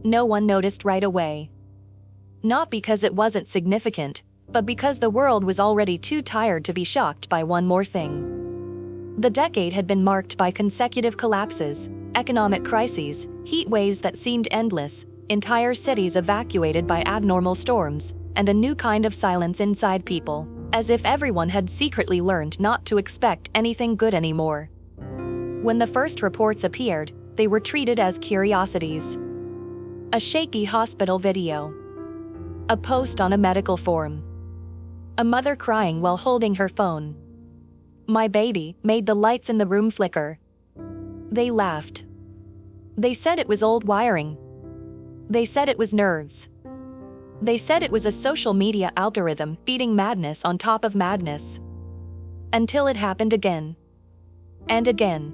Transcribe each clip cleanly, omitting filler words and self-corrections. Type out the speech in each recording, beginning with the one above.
no one noticed right away. Not because it wasn't significant, but because the world was already too tired to be shocked by one more thing. The decade had been marked by consecutive collapses, economic crises, heat waves that seemed endless, entire cities evacuated by abnormal storms, and a new kind of silence inside people, as if everyone had secretly learned not to expect anything good anymore. When the first reports appeared, they were treated as curiosities. A shaky hospital video. A post on a medical forum. A mother crying while holding her phone. My baby made the lights in the room flicker. They laughed. They said it was old wiring. They said it was nerves. They said it was a social media algorithm feeding madness on top of madness. Until it happened again. And again.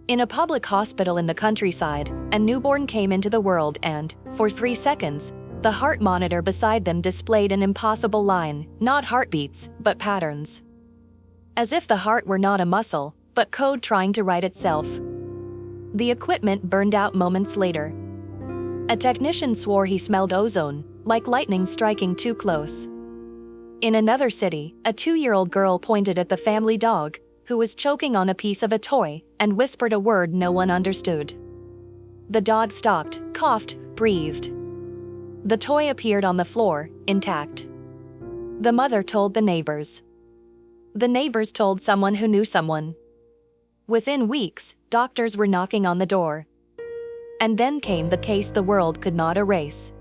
In a public hospital in the countryside, a newborn came into the world and, for 3 seconds, the heart monitor beside them displayed an impossible line, not heartbeats, but patterns. As if the heart were not a muscle, but code trying to write itself. The equipment burned out moments later. A technician swore he smelled ozone, like lightning striking too close. In another city, a 2-year-old girl pointed at the family dog, who was choking on a piece of a toy, and whispered a word no one understood. The dog stopped, coughed, breathed. The toy appeared on the floor, intact. The mother told the neighbors. The neighbors told someone who knew someone. Within weeks, doctors were knocking on the door. And then came the case the world could not erase.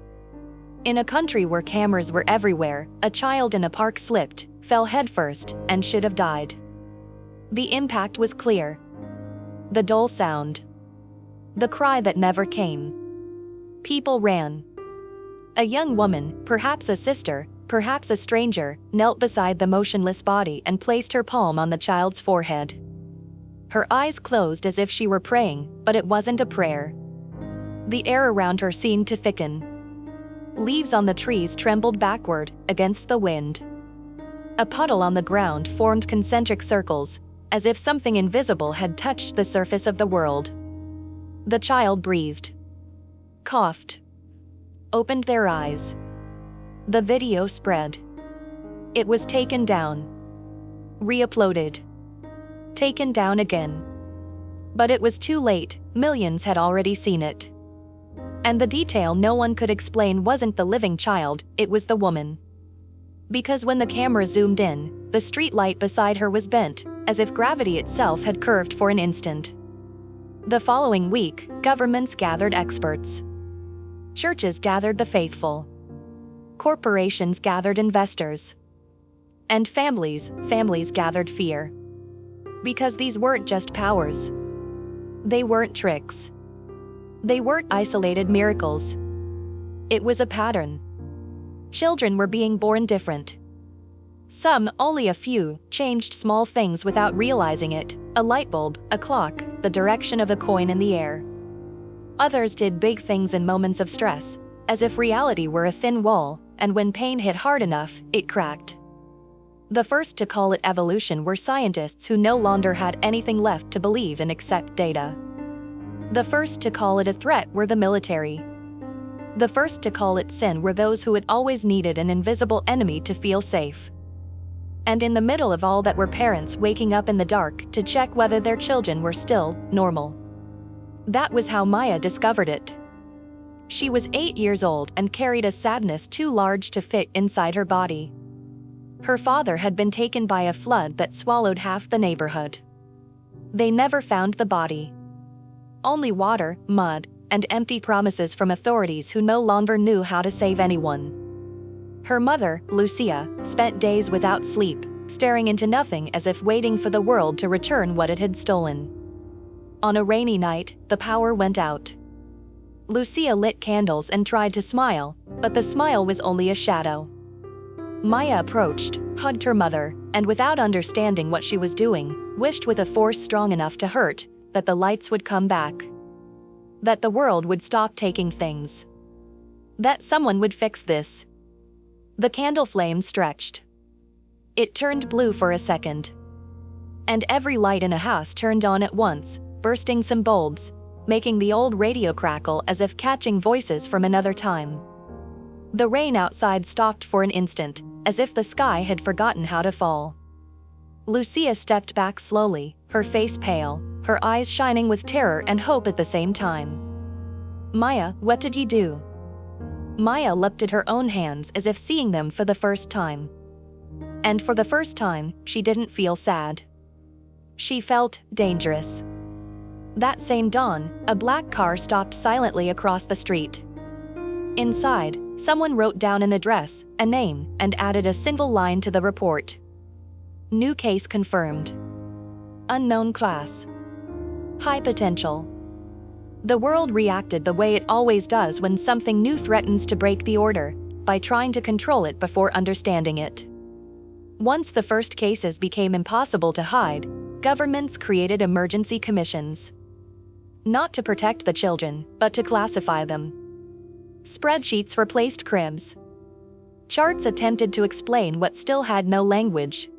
In a country where cameras were everywhere, a child in a park slipped, fell headfirst, and should have died. The impact was clear. The dull sound. The cry that never came. People ran. A young woman, perhaps a sister, perhaps a stranger, knelt beside the motionless body and placed her palm on the child's forehead. Her eyes closed as if she were praying, but it wasn't a prayer. The air around her seemed to thicken. Leaves on the trees trembled backward, against the wind. A puddle on the ground formed concentric circles, as if something invisible had touched the surface of the world. The child breathed. Coughed. Opened their eyes. The video spread. It was taken down. Re-uploaded. Taken down again. But it was too late, millions had already seen it. And the detail no one could explain wasn't the living child, it was the woman. Because when the camera zoomed in, the street light beside her was bent, as if gravity itself had curved for an instant. The following week, governments gathered experts. Churches gathered the faithful. Corporations gathered investors. And families gathered fear. Because these weren't just powers. They weren't tricks. They weren't isolated miracles. It was a pattern. Children were being born different. Some, only a few, changed small things without realizing it, a light bulb, a clock, the direction of a coin in the air. Others did big things in moments of stress, as if reality were a thin wall, and when pain hit hard enough, it cracked. The first to call it evolution were scientists who no longer had anything left to believe in except data. The first to call it a threat were the military. The first to call it sin were those who had always needed an invisible enemy to feel safe. And in the middle of all that were parents waking up in the dark to check whether their children were still normal. That was how Maya discovered it. She was 8 years old and carried a sadness too large to fit inside her body. Her father had been taken by a flood that swallowed half the neighborhood. They never found the body. Only water, mud, and empty promises from authorities who no longer knew how to save anyone. Her mother, Lucia, spent days without sleep, staring into nothing as if waiting for the world to return what it had stolen. On a rainy night, the power went out. Lucia lit candles and tried to smile, but the smile was only a shadow. Maya approached, hugged her mother, and without understanding what she was doing, wished with a force strong enough to hurt, that the lights would come back. That the world would stop taking things. That someone would fix this. The candle flame stretched. It turned blue for a second. And every light in a house turned on at once, bursting some bulbs, making the old radio crackle as if catching voices from another time. The rain outside stopped for an instant, as if the sky had forgotten how to fall. Lucia stepped back slowly, her face pale, her eyes shining with terror and hope at the same time. "Maya, what did you do?" Maya looked at her own hands as if seeing them for the first time. And for the first time, she didn't feel sad. She felt dangerous. That same dawn, a black car stopped silently across the street. Inside, someone wrote down an address, a name, and added a single line to the report. "New case confirmed. Unknown class. High potential." The world reacted the way it always does when something new threatens to break the order, by trying to control it before understanding it. Once the first cases became impossible to hide, governments created emergency commissions. Not to protect the children, but to classify them. Spreadsheets replaced cribs. Charts attempted to explain what still had no language.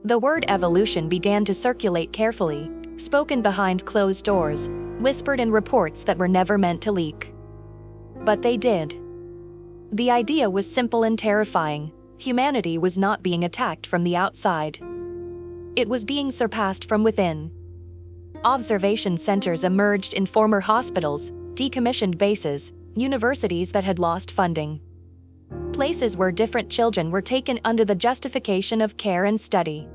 The word evolution began to circulate carefully, spoken behind closed doors, whispered in reports that were never meant to leak. But they did. The idea was simple and terrifying. Humanity was not being attacked from the outside. It was being surpassed from within. Observation centers emerged in former hospitals, decommissioned bases, universities that had lost funding. Places where different children were taken under the justification of care and study.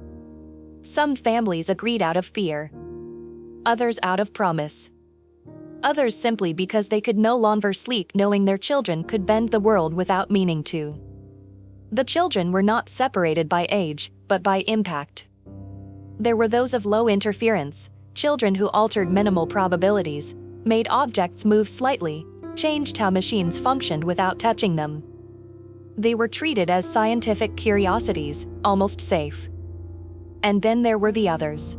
Some families agreed out of fear. Others out of promise. Others simply because they could no longer sleep knowing their children could bend the world without meaning to. The children were not separated by age, but by impact. There were those of low interference, children who altered minimal probabilities, made objects move slightly, changed how machines functioned without touching them. They were treated as scientific curiosities, almost safe. And then there were the others.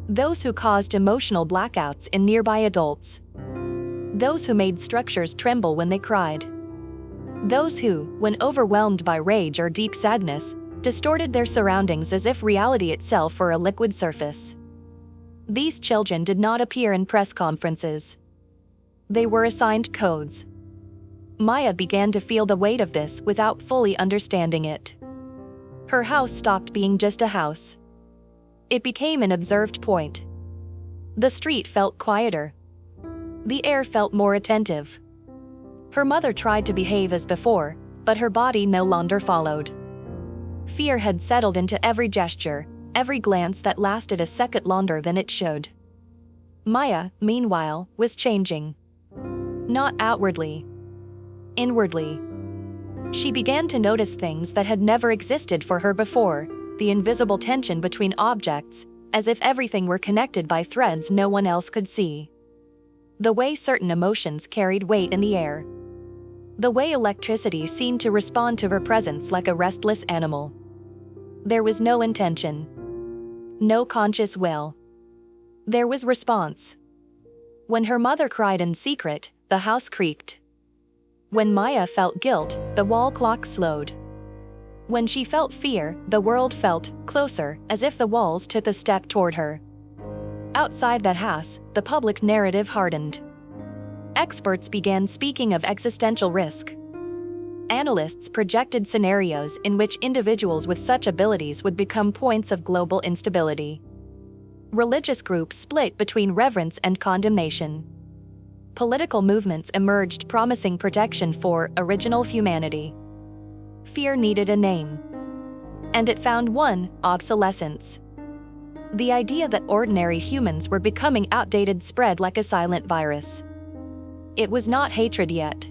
Those who caused emotional blackouts in nearby adults. Those who made structures tremble when they cried. Those who, when overwhelmed by rage or deep sadness, distorted their surroundings as if reality itself were a liquid surface. These children did not appear in press conferences. They were assigned codes. Maya began to feel the weight of this without fully understanding it. Her house stopped being just a house. It became an observed point. The street felt quieter. The air felt more attentive. Her mother tried to behave as before, but her body no longer followed. Fear had settled into every gesture, every glance that lasted a second longer than it should. Maya, meanwhile, was changing. Not outwardly. Inwardly. She began to notice things that had never existed for her before, the invisible tension between objects, as if everything were connected by threads no one else could see. The way certain emotions carried weight in the air. The way electricity seemed to respond to her presence like a restless animal. There was no intention. No conscious will. There was response. When her mother cried in secret, the house creaked. When Maya felt guilt, the wall clock slowed. When she felt fear, the world felt closer, as if the walls took a step toward her. Outside that house, the public narrative hardened. Experts began speaking of existential risk. Analysts projected scenarios in which individuals with such abilities would become points of global instability. Religious groups split between reverence and condemnation. Political movements emerged promising protection for original humanity. Fear needed a name. And it found one: obsolescence. The idea that ordinary humans were becoming outdated spread like a silent virus. It was not hatred yet.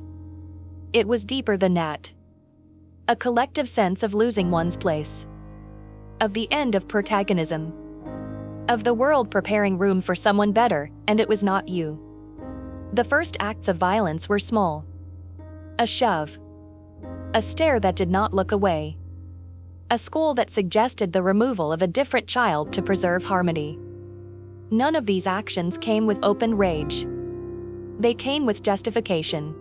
It was deeper than that. A collective sense of losing one's place. Of the end of protagonism. Of the world preparing room for someone better, and it was not you. The first acts of violence were small. A shove. A stare that did not look away. A scowl that suggested the removal of a different child to preserve harmony. None of these actions came with open rage. They came with justification.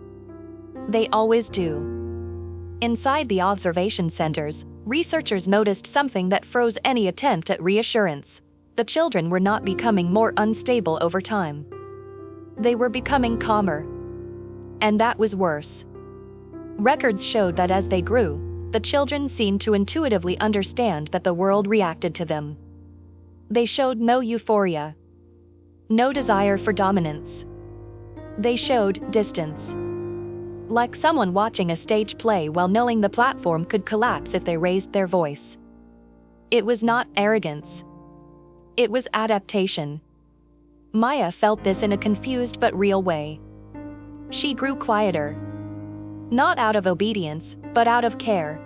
They always do. Inside the observation centers, researchers noticed something that froze any attempt at reassurance. The children were not becoming more unstable over time. They were becoming calmer. And that was worse. Records showed that as they grew, the children seemed to intuitively understand that the world reacted to them. They showed no euphoria, no desire for dominance. They showed distance. Like someone watching a stage play while knowing the platform could collapse if they raised their voice. It was not arrogance. It was adaptation. Maya felt this in a confused but real way. She grew quieter. Not out of obedience, but out of care.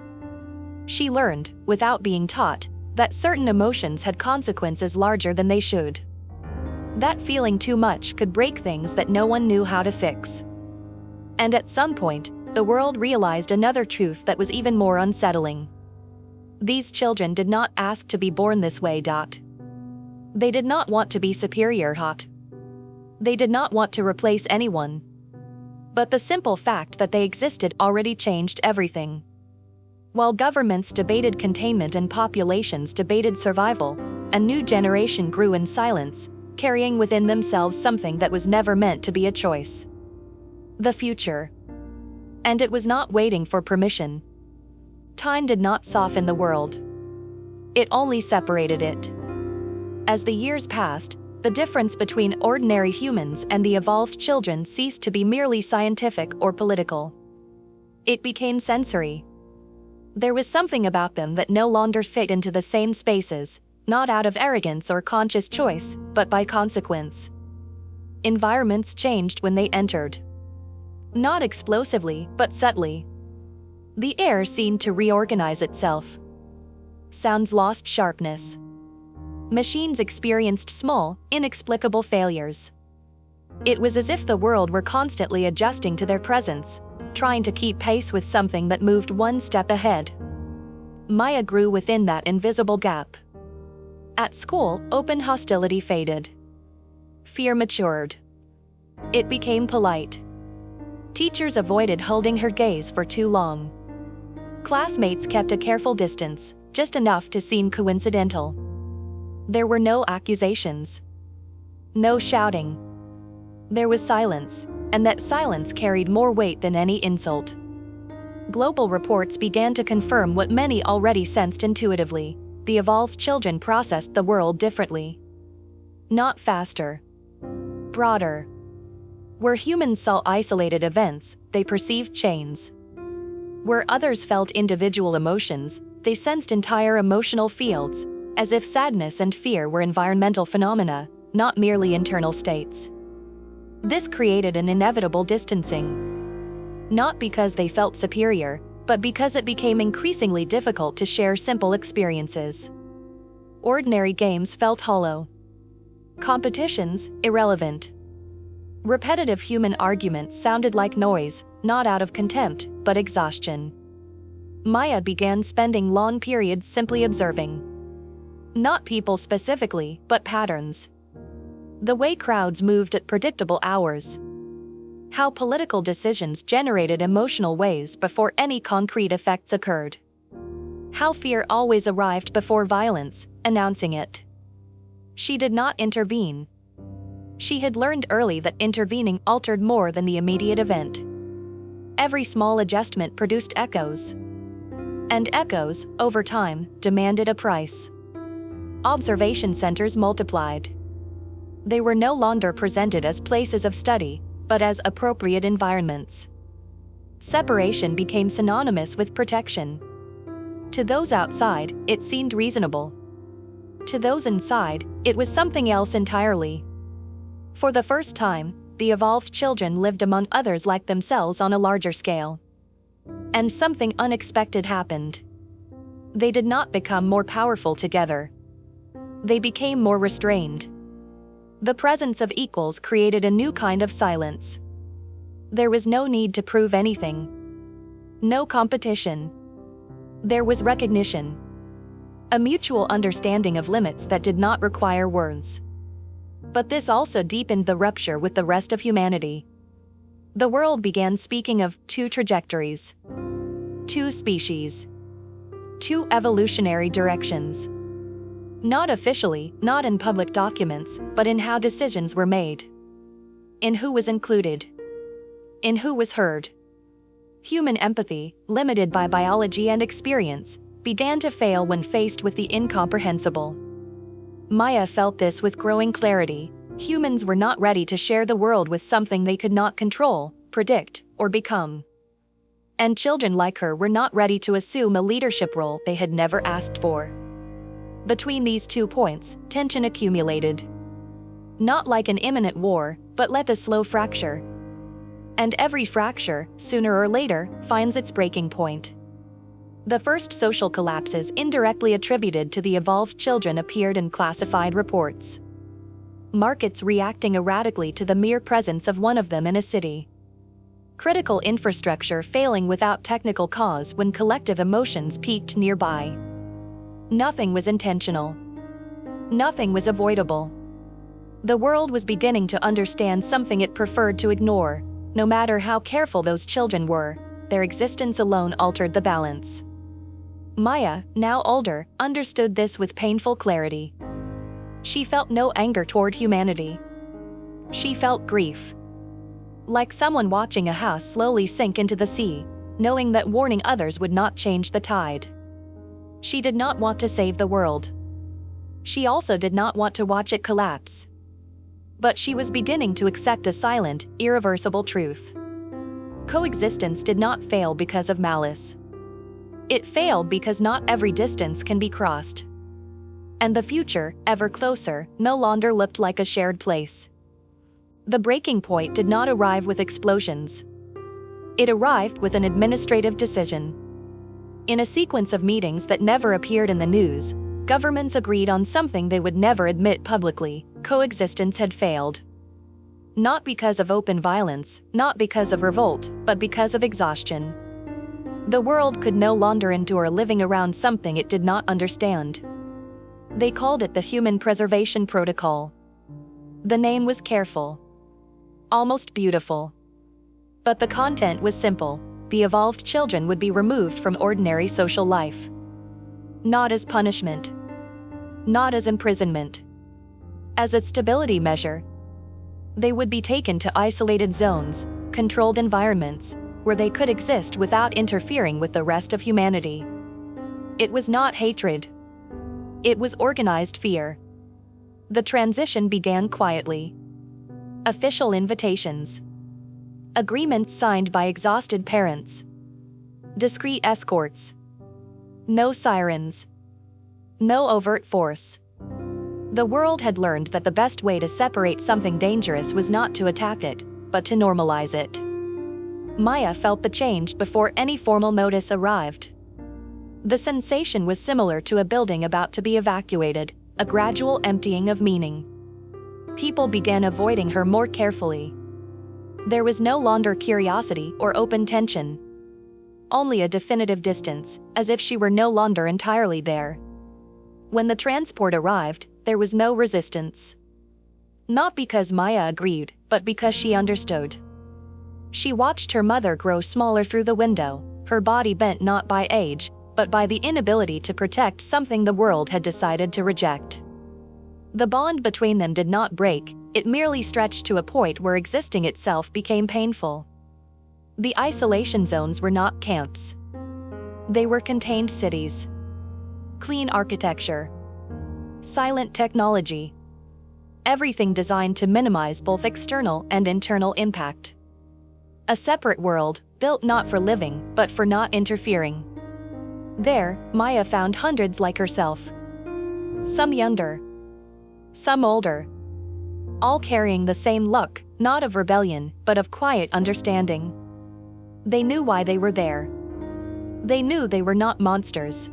She learned, without being taught, that certain emotions had consequences larger than they should. That feeling too much could break things that no one knew how to fix. And at some point, the world realized another truth that was even more unsettling. These children did not ask to be born this way. They did not want to be superior. They did not want to replace anyone. But the simple fact that they existed already changed everything. While governments debated containment and populations debated survival, a new generation grew in silence, carrying within themselves something that was never meant to be a choice. The future. And it was not waiting for permission. Time did not soften the world. It only separated it. As the years passed, the difference between ordinary humans and the evolved children ceased to be merely scientific or political. It became sensory. There was something about them that no longer fit into the same spaces, not out of arrogance or conscious choice, but by consequence. Environments changed when they entered. Not explosively, but subtly. The air seemed to reorganize itself. Sounds lost sharpness. Machines experienced small, inexplicable failures. It was as if the world were constantly adjusting to their presence, trying to keep pace with something that moved one step ahead. Maya grew within that invisible gap. At school, open hostility faded. Fear matured. It became polite. Teachers avoided holding her gaze for too long. Classmates kept a careful distance, just enough to seem coincidental. There were no accusations. No shouting. There was silence, and that silence carried more weight than any insult. Global reports began to confirm what many already sensed intuitively: the evolved children processed the world differently. Not faster. Broader. Where humans saw isolated events, they perceived chains. Where others felt individual emotions, they sensed entire emotional fields, as if sadness and fear were environmental phenomena, not merely internal states. This created an inevitable distancing. Not because they felt superior, but because it became increasingly difficult to share simple experiences. Ordinary games felt hollow. Competitions, irrelevant. Repetitive human arguments sounded like noise, not out of contempt, but exhaustion. Maya began spending long periods simply observing. Not people specifically, but patterns. The way crowds moved at predictable hours. How political decisions generated emotional waves before any concrete effects occurred. How fear always arrived before violence, announcing it. She did not intervene. She had learned early that intervening altered more than the immediate event. Every small adjustment produced echoes. And echoes, over time, demanded a price. Observation centers multiplied. They were no longer presented as places of study, but as appropriate environments. Separation became synonymous with protection. To those outside, it seemed reasonable. To those inside, it was something else entirely. For the first time, the evolved children lived among others like themselves on a larger scale. And something unexpected happened. They did not become more powerful together. They became more restrained. The presence of equals created a new kind of silence. There was no need to prove anything. No competition. There was recognition. A mutual understanding of limits that did not require words. But this also deepened the rupture with the rest of humanity. The world began speaking of two trajectories. Two species. Two evolutionary directions. Not officially, not in public documents, but in how decisions were made. in who was included, in who was heard. Human empathy, limited by biology and experience, began to fail when faced with the incomprehensible. Maya felt this with growing clarity. Humans were not ready to share the world with something they could not control, predict, or become. And children like her were not ready to assume a leadership role they had never asked for. Between these 2 points, tension accumulated. Not like an imminent war, but like a slow fracture. And every fracture, sooner or later, finds its breaking point. The first social collapses indirectly attributed to the evolved children appeared in classified reports. Markets reacting erratically to the mere presence of one of them in a city. Critical infrastructure failing without technical cause when collective emotions peaked nearby. Nothing was intentional. Nothing was avoidable. The world was beginning to understand something it preferred to ignore. No matter how careful those children were, their existence alone altered the balance. Maya, now older, understood this with painful clarity. She felt no anger toward humanity. She felt grief. Like someone watching a house slowly sink into the sea, knowing that warning others would not change the tide. She did not want to save the world. She also did not want to watch it collapse. But she was beginning to accept a silent, irreversible truth. Coexistence did not fail because of malice. It failed because not every distance can be crossed. And the future, ever closer, no longer looked like a shared place. The breaking point did not arrive with explosions. It arrived with an administrative decision. In a sequence of meetings that never appeared in the news, governments agreed on something they would never admit publicly: coexistence had failed. Not because of open violence, not because of revolt, but because of exhaustion. The world could no longer endure living around something it did not understand. They called it the Human Preservation Protocol. The name was careful. Almost beautiful. But the content was simple: the evolved children would be removed from ordinary social life. Not as punishment. Not as imprisonment. As a stability measure. They would be taken to isolated zones, controlled environments, where they could exist without interfering with the rest of humanity. It was not hatred. It was organized fear. The transition began quietly. Official invitations. Agreements signed by exhausted parents. Discreet escorts. No sirens. No overt force. The world had learned that the best way to separate something dangerous was not to attack it, but to normalize it. Maya felt the change before any formal notice arrived. The sensation was similar to a building about to be evacuated, a gradual emptying of meaning. People began avoiding her more carefully. There was no longer curiosity or open tension. Only a definitive distance, as if she were no longer entirely there. When the transport arrived, there was no resistance. Not because Maya agreed, but because she understood. She watched her mother grow smaller through the window, her body bent not by age, but by the inability to protect something the world had decided to reject. The bond between them did not break, it merely stretched to a point where existing itself became painful. The isolation zones were not camps. They were contained cities. Clean architecture. Silent technology. Everything designed to minimize both external and internal impact. A separate world, built not for living, but for not interfering. There, Maya found hundreds like herself. Some younger. Some older. All carrying the same look, not of rebellion, but of quiet understanding. They knew why they were there. They knew they were not monsters.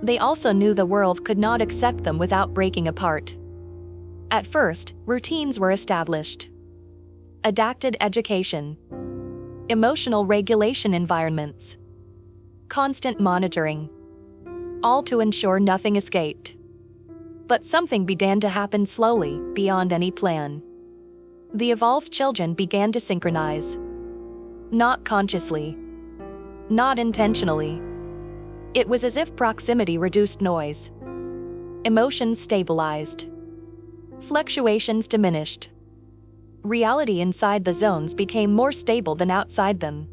They also knew the world could not accept them without breaking apart. At first, routines were established. Adapted education. Emotional regulation environments. Constant monitoring. All to ensure nothing escaped. But something began to happen slowly, beyond any plan. The evolved children began to synchronize. Not consciously. Not intentionally. It was as if proximity reduced noise. Emotions stabilized. Fluctuations diminished. Reality inside the zones became more stable than outside them.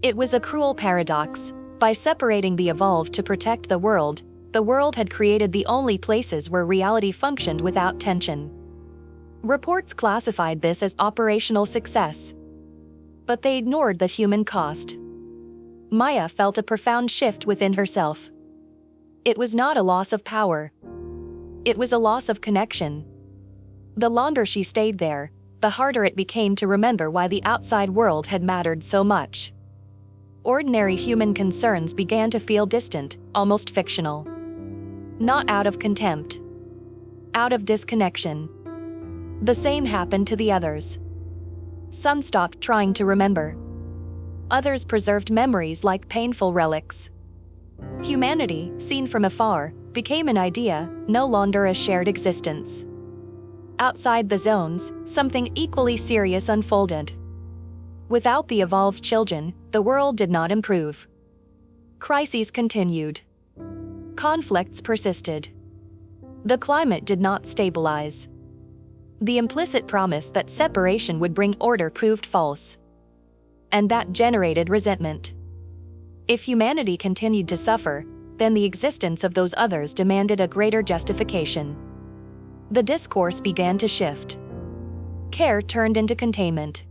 It was a cruel paradox. By separating the evolved to protect the world had created the only places where reality functioned without tension. Reports classified this as operational success. But they ignored the human cost. Maya felt a profound shift within herself. It was not a loss of power. It was a loss of connection. The longer she stayed there, the harder it became to remember why the outside world had mattered so much. Ordinary human concerns began to feel distant, almost fictional. Not out of contempt. Out of disconnection. The same happened to the others. Some stopped trying to remember. Others preserved memories like painful relics. Humanity, seen from afar, became an idea, no longer a shared existence. Outside the zones, something equally serious unfolded. Without the evolved children, the world did not improve. Crises continued. Conflicts persisted. The climate did not stabilize. The implicit promise that separation would bring order proved false. And that generated resentment. If humanity continued to suffer, then the existence of those others demanded a greater justification. The discourse began to shift. Care turned into containment.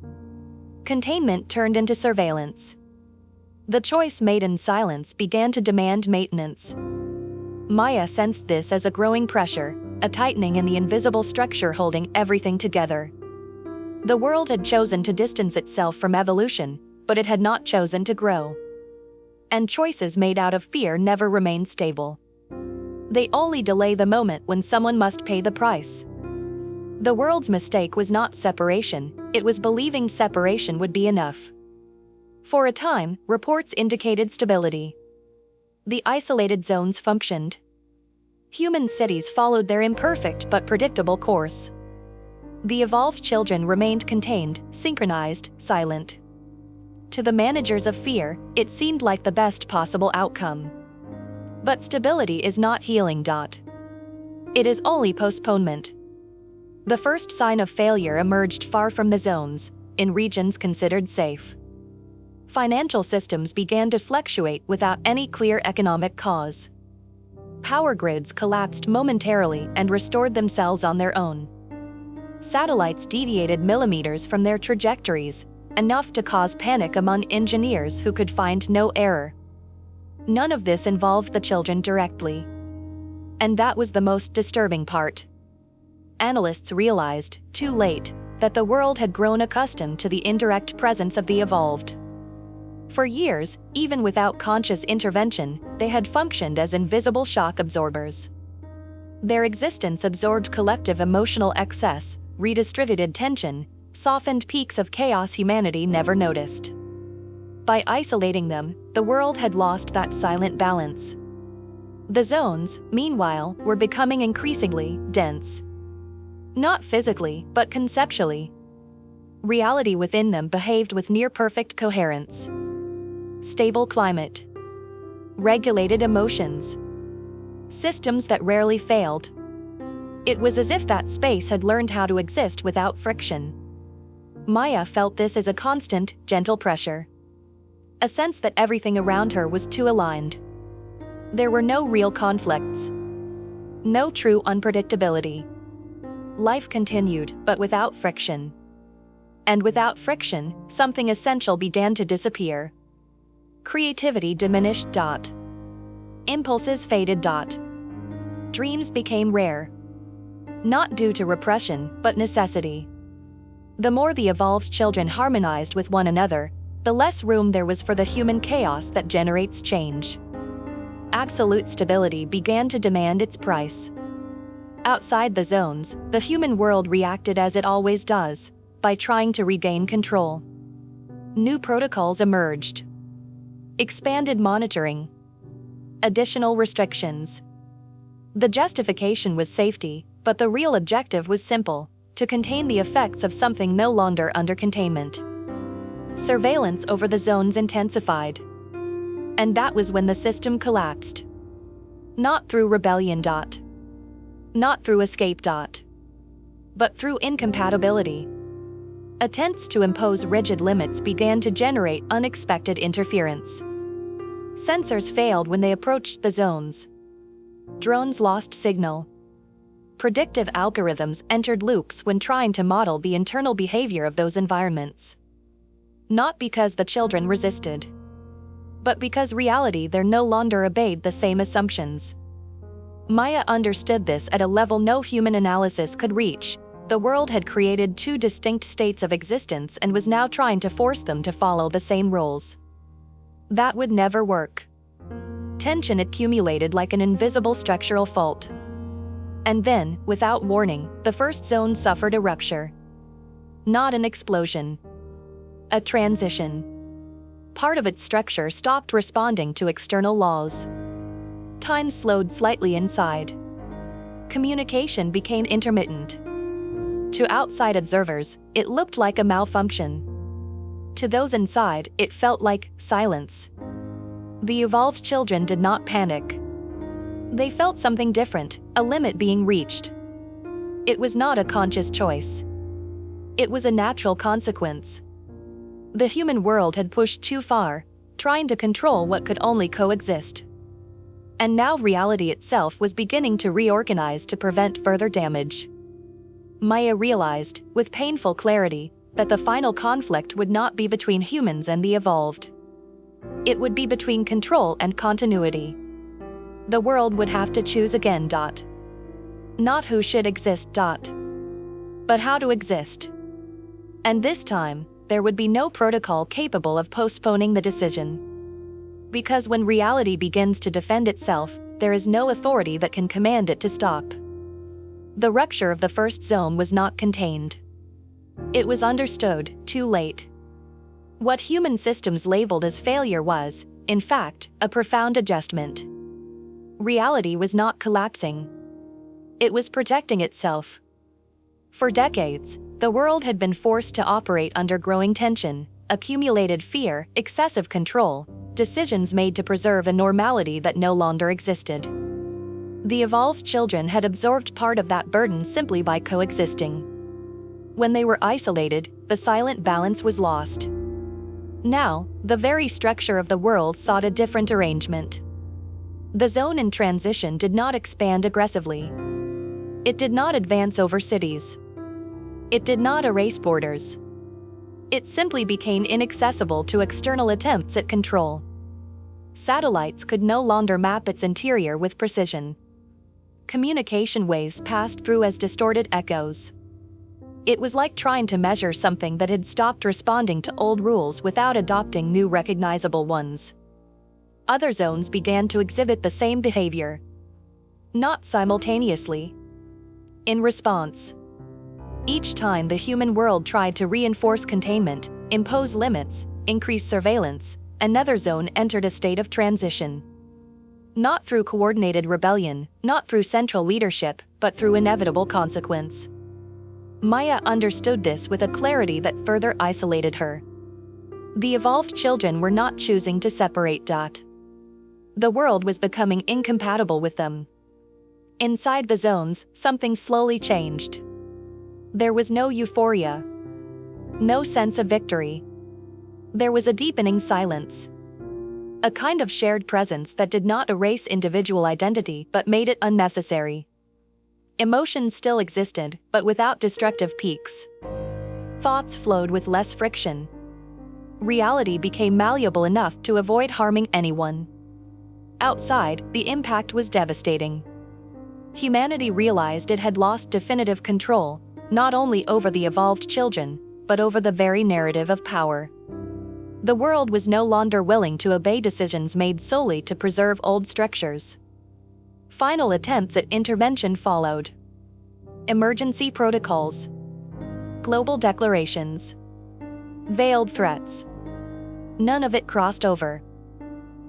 Containment turned into surveillance. The choice made in silence began to demand maintenance. Maya sensed this as a growing pressure, a tightening in the invisible structure holding everything together. The world had chosen to distance itself from evolution, but it had not chosen to grow. And choices made out of fear never remain stable. They only delay the moment when someone must pay the price. The world's mistake was not separation, it was believing separation would be enough. For a time, reports indicated stability. The isolated zones functioned. Human cities followed their imperfect but predictable course. The evolved children remained contained, synchronized, silent. To the managers of fear, it seemed like the best possible outcome. But stability is not healing. It is only postponement. The first sign of failure emerged far from the zones, in regions considered safe. Financial systems began to fluctuate without any clear economic cause. Power grids collapsed momentarily and restored themselves on their own. Satellites deviated millimeters from their trajectories, enough to cause panic among engineers who could find no error. None of this involved the children directly. And that was the most disturbing part. Analysts realized, too late, that the world had grown accustomed to the indirect presence of the evolved. For years, even without conscious intervention, they had functioned as invisible shock absorbers. Their existence absorbed collective emotional excess, redistributed tension, softened peaks of chaos humanity never noticed. By isolating them, the world had lost that silent balance. The zones, meanwhile, were becoming increasingly dense. Not physically, but conceptually. Reality within them behaved with near-perfect coherence. Stable climate. Regulated emotions. Systems that rarely failed. It was as if that space had learned how to exist without friction. Maya felt this as a constant, gentle pressure. A sense that everything around her was too aligned. There were no real conflicts. No true unpredictability. Life continued, but without friction. And without friction, something essential began to disappear. Creativity diminished. Impulses faded. Dreams became rare. Not due to repression, but necessity. The more the evolved children harmonized with one another, the less room there was for the human chaos that generates change. Absolute stability began to demand its price. Outside the zones, the human world reacted as it always does, by trying to regain control. New protocols emerged. Expanded monitoring. Additional restrictions. The justification was safety, but the real objective was simple: to contain the effects of something no longer under containment. Surveillance over the zones intensified. And that was when the system collapsed. Not through rebellion. Not through escape. But through incompatibility. Attempts to impose rigid limits began to generate unexpected interference. Sensors failed when they approached the zones. Drones lost signal. Predictive algorithms entered loops when trying to model the internal behavior of those environments. Not because the children resisted, but because reality there no longer obeyed the same assumptions. Maya understood this at a level no human analysis could reach. The world had created two distinct states of existence and was now trying to force them to follow the same rules. That would never work. Tension accumulated like an invisible structural fault. And then, without warning, the first zone suffered a rupture. Not an explosion. A transition. Part of its structure stopped responding to external laws. Time slowed slightly inside. Communication became intermittent. To outside observers, it looked like a malfunction. To those inside, it felt like silence. The evolved children did not panic. They felt something different, a limit being reached. It was not a conscious choice. It was a natural consequence. The human world had pushed too far, trying to control what could only coexist. And now reality itself was beginning to reorganize to prevent further damage. Maya realized, with painful clarity, that the final conflict would not be between humans and the evolved. It would be between control and continuity. The world would have to choose again. Not who should exist. But how to exist. And this time, there would be no protocol capable of postponing the decision. Because when reality begins to defend itself, there is no authority that can command it to stop. The rupture of the first zone was not contained. It was understood, too late. What human systems labeled as failure was, in fact, a profound adjustment. Reality was not collapsing. It was protecting itself. For decades, the world had been forced to operate under growing tension, accumulated fear, excessive control, decisions made to preserve a normality that no longer existed. The evolved children had absorbed part of that burden simply by coexisting. When they were isolated, the silent balance was lost. Now, the very structure of the world sought a different arrangement. The zone in transition did not expand aggressively. It did not advance over cities. It did not erase borders. It simply became inaccessible to external attempts at control. Satellites could no longer map its interior with precision. Communication waves passed through as distorted echoes. It was like trying to measure something that had stopped responding to old rules without adopting new recognizable ones. Other zones began to exhibit the same behavior. Not simultaneously. In response. Each time the human world tried to reinforce containment, impose limits, increase surveillance, another zone entered a state of transition. Not through coordinated rebellion, not through central leadership, but through inevitable consequence. Maya understood this with a clarity that further isolated her. The evolved children were not choosing to separate. The world was becoming incompatible with them. Inside the zones, something slowly changed. There was no euphoria. No sense of victory. There was a deepening silence. A kind of shared presence that did not erase individual identity but made it unnecessary. Emotions still existed, but without destructive peaks. Thoughts flowed with less friction. Reality became malleable enough to avoid harming anyone. Outside, the impact was devastating. Humanity realized it had lost definitive control, not only over the evolved children, but over the very narrative of power. The world was no longer willing to obey decisions made solely to preserve old structures. Final attempts at intervention followed. Emergency protocols. Global declarations. Veiled threats. None of it crossed over.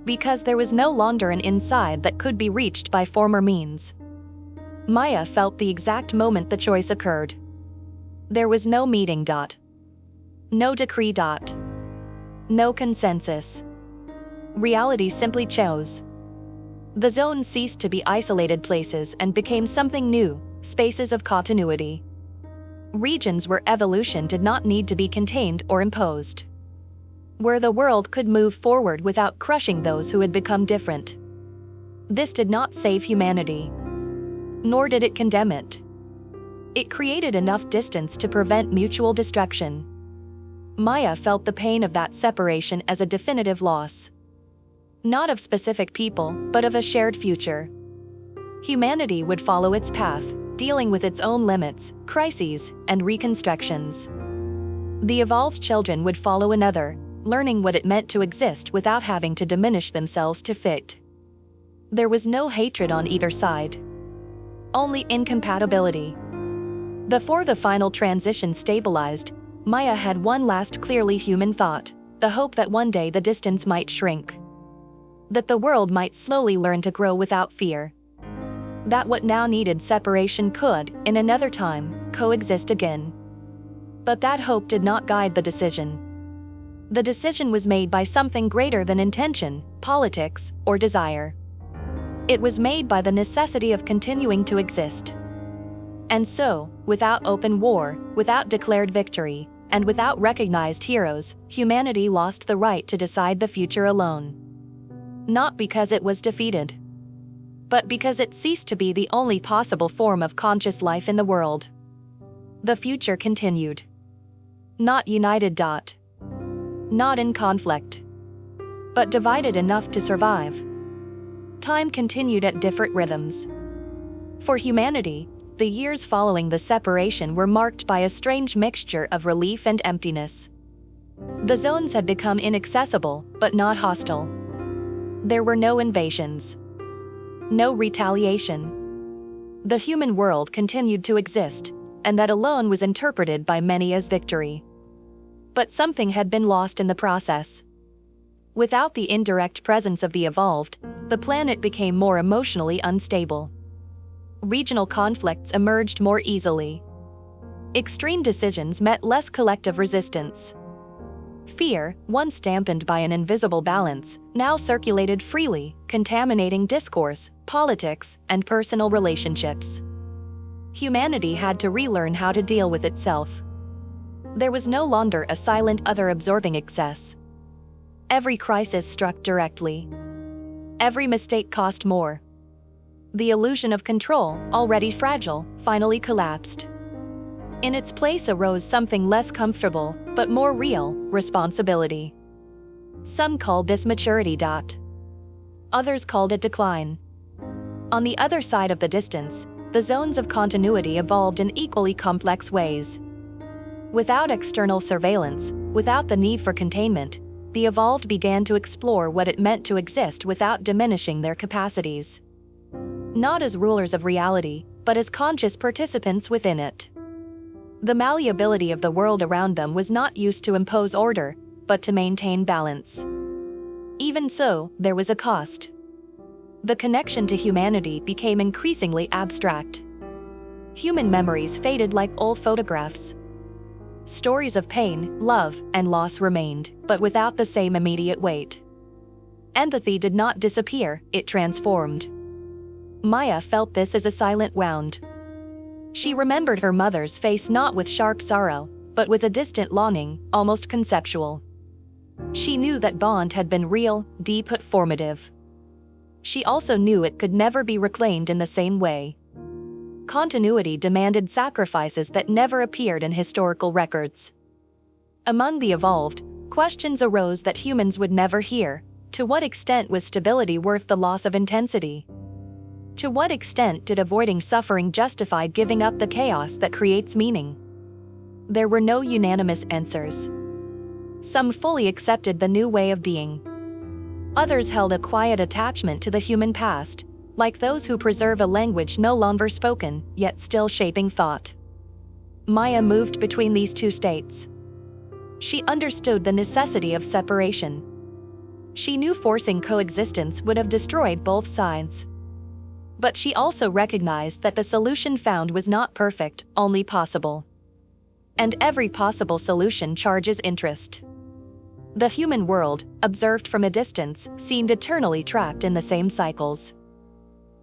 Because there was no longer an inside that could be reached by former means. Maya felt the exact moment the choice occurred. There was no meeting. No decree. No consensus. Reality simply chose. The zones ceased to be isolated places and became something new, spaces of continuity. Regions where evolution did not need to be contained or imposed. Where the world could move forward without crushing those who had become different. This did not save humanity. Nor did it condemn it. It created enough distance to prevent mutual destruction. Maya felt the pain of that separation as a definitive loss. Not of specific people, but of a shared future. Humanity would follow its path, dealing with its own limits, crises, and reconstructions. The evolved children would follow another, learning what it meant to exist without having to diminish themselves to fit. There was no hatred on either side. Only incompatibility. Before the final transition stabilized, Maya had one last clearly human thought, the hope that one day the distance might shrink. That the world might slowly learn to grow without fear. That what now needed separation could, in another time, coexist again. But that hope did not guide the decision. The decision was made by something greater than intention, politics, or desire. It was made by the necessity of continuing to exist. And so, without open war, without declared victory, and without recognized heroes, humanity lost the right to decide the future alone. Not because it was defeated, but because it ceased to be the only possible form of conscious life in the world. The future continued. Not united. Not in conflict. But divided enough to survive. Time continued at different rhythms. For humanity, the years following the separation were marked by a strange mixture of relief and emptiness. The zones had become inaccessible, but not hostile. There were no invasions. No retaliation. The human world continued to exist, and that alone was interpreted by many as victory. But something had been lost in the process. Without the indirect presence of the evolved, the planet became more emotionally unstable. Regional conflicts emerged more easily. Extreme decisions met less collective resistance. Fear, once dampened by an invisible balance, now circulated freely, contaminating discourse, politics, and personal relationships. Humanity had to relearn how to deal with itself. There was no longer a silent other-absorbing excess. Every crisis struck directly. Every mistake cost more. The illusion of control, already fragile, finally collapsed. In its place arose something less comfortable, but more real, responsibility. Some called this maturity. Others called it decline. On the other side of the distance, the zones of continuity evolved in equally complex ways. Without external surveillance, without the need for containment, the evolved began to explore what it meant to exist without diminishing their capacities. Not as rulers of reality, but as conscious participants within it. The malleability of the world around them was not used to impose order, but to maintain balance. Even so, there was a cost. The connection to humanity became increasingly abstract. Human memories faded like old photographs. Stories of pain, love, and loss remained, but without the same immediate weight. Empathy did not disappear, it transformed. Maya felt this as a silent wound. She remembered her mother's face not with sharp sorrow, but with a distant longing, almost conceptual. She knew that bond had been real, deep but formative. She also knew it could never be reclaimed in the same way. Continuity demanded sacrifices that never appeared in historical records. Among the evolved, questions arose that humans would never hear. To what extent was stability worth the loss of intensity? To what extent did avoiding suffering justify giving up the chaos that creates meaning? There were no unanimous answers. Some fully accepted the new way of being. Others held a quiet attachment to the human past, like those who preserve a language no longer spoken, yet still shaping thought. Maya moved between these two states. She understood the necessity of separation. She knew forcing coexistence would have destroyed both sides. But she also recognized that the solution found was not perfect, only possible. And every possible solution charges interest. The human world, observed from a distance, seemed eternally trapped in the same cycles.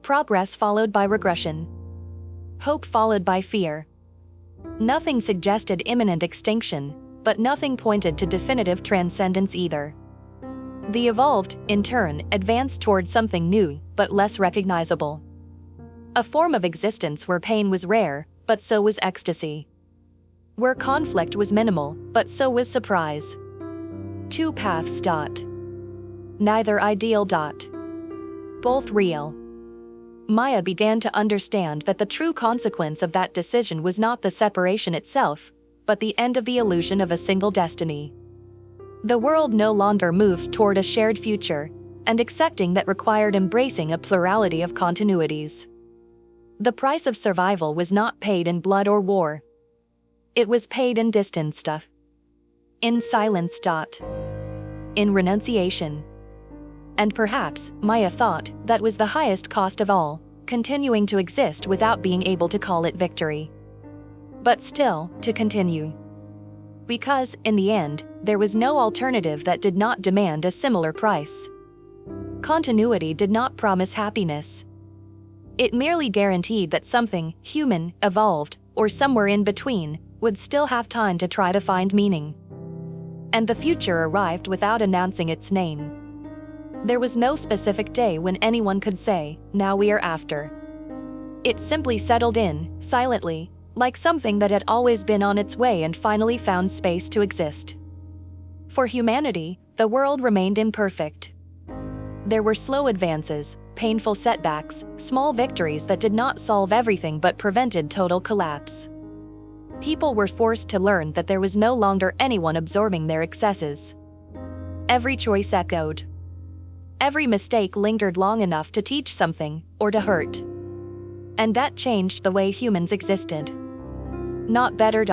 Progress followed by regression. Hope followed by fear. Nothing suggested imminent extinction, but nothing pointed to definitive transcendence either. The evolved, in turn, advanced toward something new, but less recognizable. A form of existence where pain was rare, but so was ecstasy. Where conflict was minimal, but so was surprise. Two paths. Neither ideal. Both real. Maya began to understand that the true consequence of that decision was not the separation itself, but the end of the illusion of a single destiny. The world no longer moved toward a shared future, and accepting that required embracing a plurality of continuities. The price of survival was not paid in blood or war. It was paid in distance. In silence. In renunciation. And perhaps, Maya thought, that was the highest cost of all, continuing to exist without being able to call it victory. But still, to continue. Because, in the end, there was no alternative that did not demand a similar price. Continuity did not promise happiness. It merely guaranteed that something, human, evolved, or somewhere in between, would still have time to try to find meaning. And the future arrived without announcing its name. There was no specific day when anyone could say, "Now we are after." It simply settled in, silently, like something that had always been on its way and finally found space to exist. For humanity, the world remained imperfect. There were slow advances, painful setbacks, small victories that did not solve everything but prevented total collapse. People were forced to learn that there was no longer anyone absorbing their excesses. Every choice echoed. Every mistake lingered long enough to teach something, or to hurt. And that changed the way humans existed. Not better.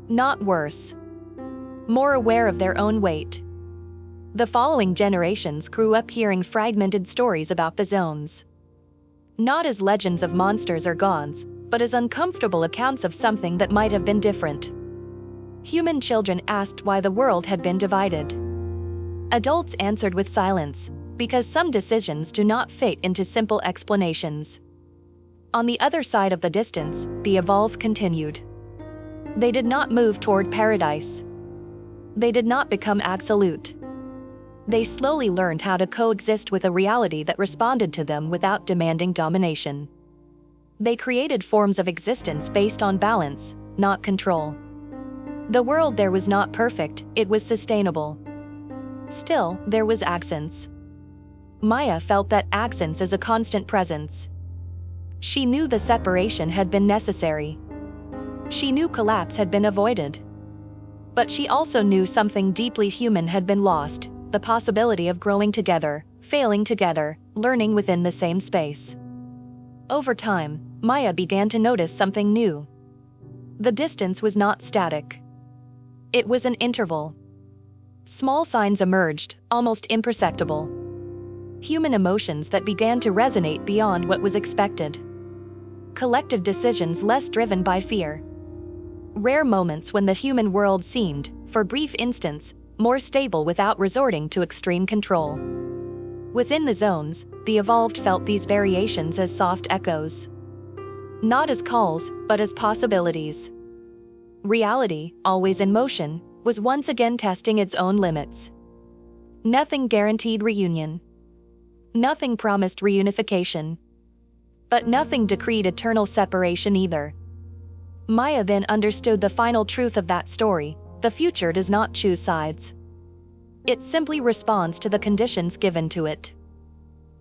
Not worse. More aware of their own weight. The following generations grew up hearing fragmented stories about the zones. Not as legends of monsters or gods, but as uncomfortable accounts of something that might have been different. Human children asked why the world had been divided. Adults answered with silence, because some decisions do not fit into simple explanations. On the other side of the distance, the evolve continued. They did not move toward paradise. They did not become absolute. They slowly learned how to coexist with a reality that responded to them without demanding domination. They created forms of existence based on balance, not control. The world there was not perfect, it was sustainable. Still, there was accents. Maya felt that accents as a constant presence. She knew the separation had been necessary. She knew collapse had been avoided. But she also knew something deeply human had been lost, the possibility of growing together, failing together, learning within the same space. Over time, Maya began to notice something new. The distance was not static. It was an interval. Small signs emerged, almost imperceptible. Human emotions that began to resonate beyond what was expected. Collective decisions less driven by fear. Rare moments when the human world seemed, for brief instants, more stable without resorting to extreme control. Within the zones, the evolved felt these variations as soft echoes. Not as calls, but as possibilities. Reality, always in motion, was once again testing its own limits. Nothing guaranteed reunion. Nothing promised reunification. But nothing decreed eternal separation either. Maya then understood the final truth of that story: the future does not choose sides. It simply responds to the conditions given to it.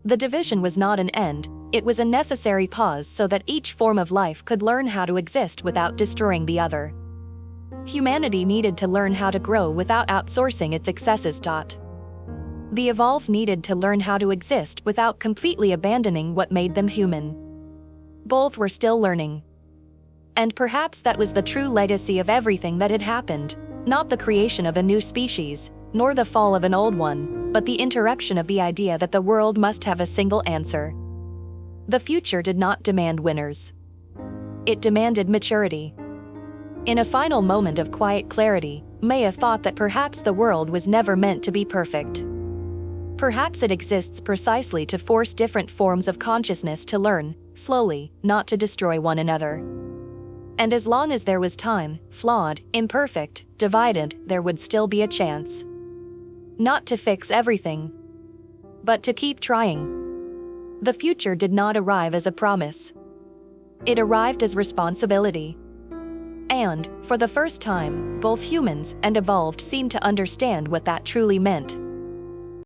The division was not an end, it was a necessary pause so that each form of life could learn how to exist without destroying the other. Humanity needed to learn how to grow without outsourcing its excesses. The evolve needed to learn how to exist without completely abandoning what made them human. Both were still learning. And perhaps that was the true legacy of everything that had happened, not the creation of a new species, nor the fall of an old one, but the interruption of the idea that the world must have a single answer. The future did not demand winners. It demanded maturity. In a final moment of quiet clarity, Maya thought that perhaps the world was never meant to be perfect. Perhaps it exists precisely to force different forms of consciousness to learn, slowly, not to destroy one another. And as long as there was time, flawed, imperfect, divided, there would still be a chance. Not to fix everything, but to keep trying. The future did not arrive as a promise. It arrived as responsibility. And, for the first time, both humans and evolved seemed to understand what that truly meant.